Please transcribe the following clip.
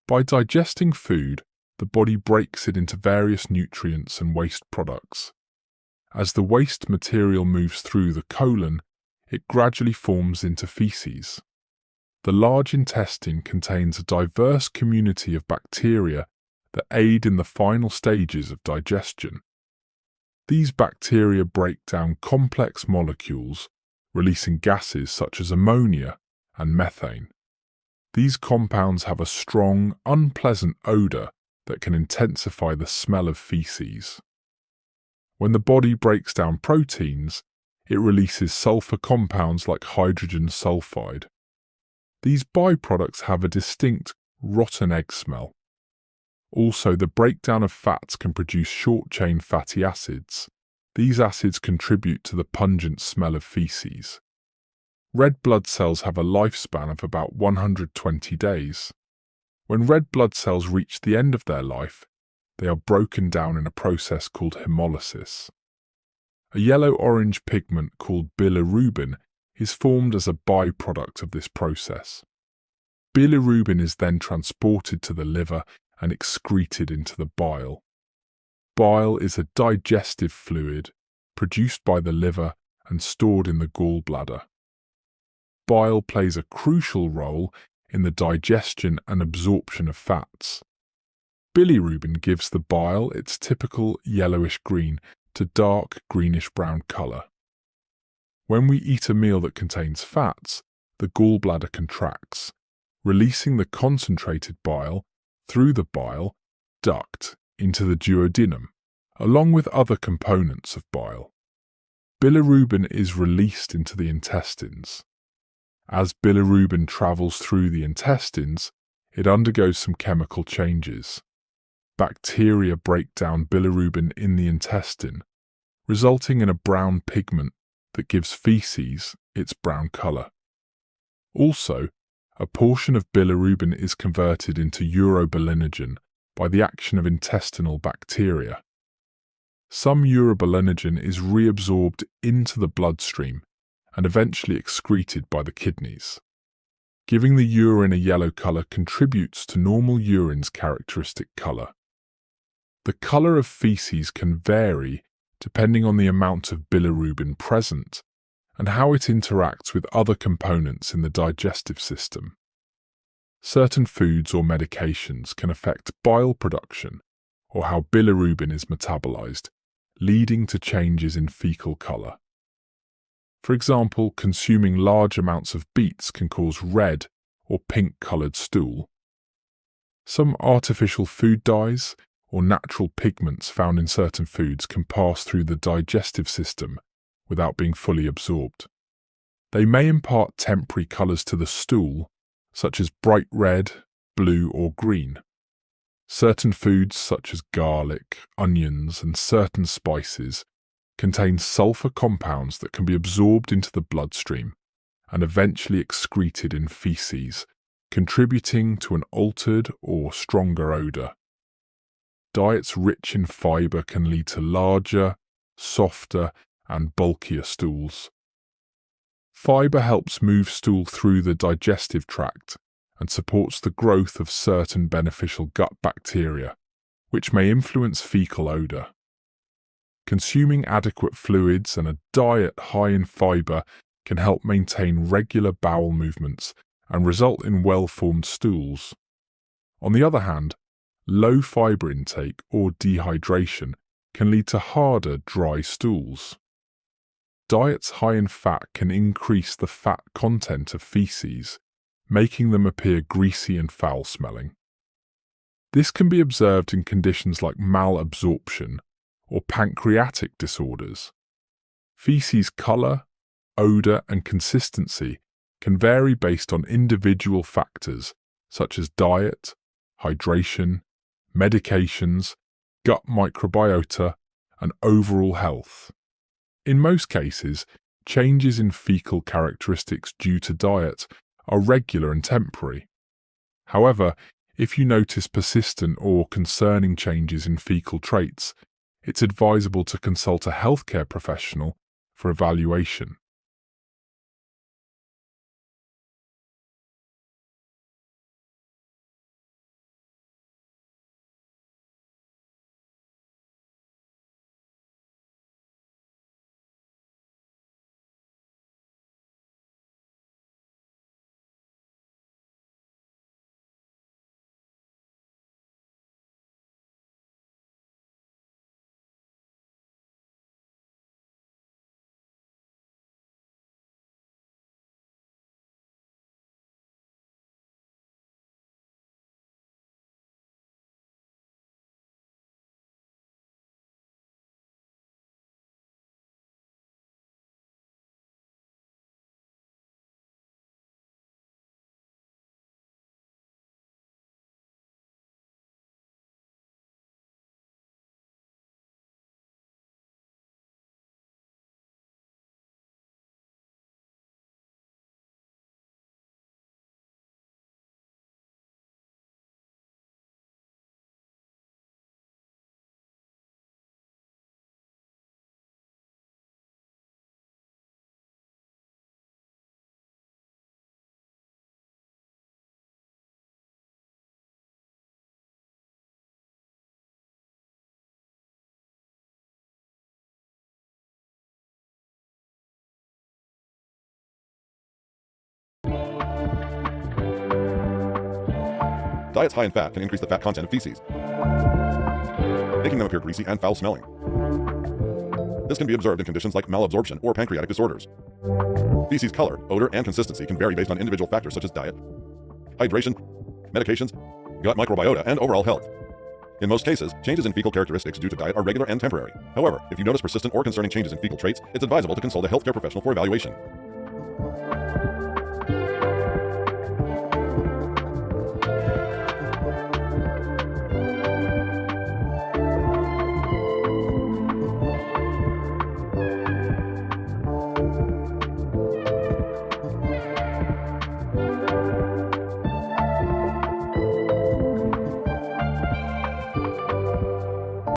By digesting food, the body breaks it into various nutrients and waste products. As the waste material moves through the colon, it gradually forms into feces. The large intestine contains a diverse community of bacteria that aid in the final stages of digestion. These bacteria break down complex molecules, releasing gases such as ammonia and methane. These compounds have a strong, unpleasant odor that can intensify the smell of feces. When the body breaks down proteins, it releases sulfur compounds like hydrogen sulfide. These byproducts have a distinct rotten egg smell. Also, the breakdown of fats can produce short-chain fatty acids. These acids contribute to the pungent smell of feces. Red blood cells have a lifespan of about 120 days. When red blood cells reach the end of their life, they are broken down in a process called hemolysis. A yellow-orange pigment called bilirubin is formed as a byproduct of this process. Bilirubin is then transported to the liver and excreted into the bile. Bile is a digestive fluid produced by the liver and stored in the gallbladder. Bile plays a crucial role in the digestion and absorption of fats. Bilirubin gives the bile its typical yellowish-green to dark greenish-brown color. When we eat a meal that contains fats, the gallbladder contracts, releasing the concentrated bile through the bile duct into the duodenum, along with other components of bile. Bilirubin is released into the intestines. As bilirubin travels through the intestines, it undergoes some chemical changes. Bacteria break down bilirubin in the intestine, resulting in a brown pigment that gives feces its brown color. Also, a portion of bilirubin is converted into urobilinogen by the action of intestinal bacteria. Some urobilinogen is reabsorbed into the bloodstream and eventually excreted by the kidneys. Giving the urine a yellow color contributes to normal urine's characteristic color. The color of feces can vary depending on the amount of bilirubin present and how it interacts with other components in the digestive system. Certain foods or medications can affect bile production or how bilirubin is metabolized, leading to changes in fecal color. For example, consuming large amounts of beets can cause red or pink-colored stool. Some artificial food dyes or natural pigments found in certain foods can pass through the digestive system without being fully absorbed. They may impart temporary colors to the stool, such as bright red, blue, or green. Certain foods, such as garlic, onions, and certain spices, contain sulfur compounds that can be absorbed into the bloodstream and eventually excreted in feces, contributing to an altered or stronger odor. Diets rich in fiber can lead to larger, softer, and bulkier stools. Fiber helps move stool through the digestive tract and supports the growth of certain beneficial gut bacteria, which may influence fecal odor. Consuming adequate fluids and a diet high in fiber can help maintain regular bowel movements and result in well-formed stools. On the other hand, low fiber intake or dehydration can lead to harder, dry stools. Diets high in fat can increase the fat content of feces, making them appear greasy and foul-smelling. This can be observed in conditions like malabsorption or pancreatic disorders. Feces color, odor, and consistency can vary based on individual factors such as diet, hydration, medications, gut microbiota, and overall health. In most cases, changes in fecal characteristics due to diet are regular and temporary. However, if you notice persistent or concerning changes in fecal traits, it's advisable to consult a healthcare professional for evaluation. Diets high in fat can increase the fat content of feces, making them appear greasy and foul-smelling. This can be observed in conditions like malabsorption or pancreatic disorders. Feces color, odor, and consistency can vary based on individual factors such as diet, hydration, medications, gut microbiota, and overall health. In most cases, changes in fecal characteristics due to diet are regular and temporary. However, if you notice persistent or concerning changes in fecal traits, it's advisable to consult a healthcare professional for evaluation.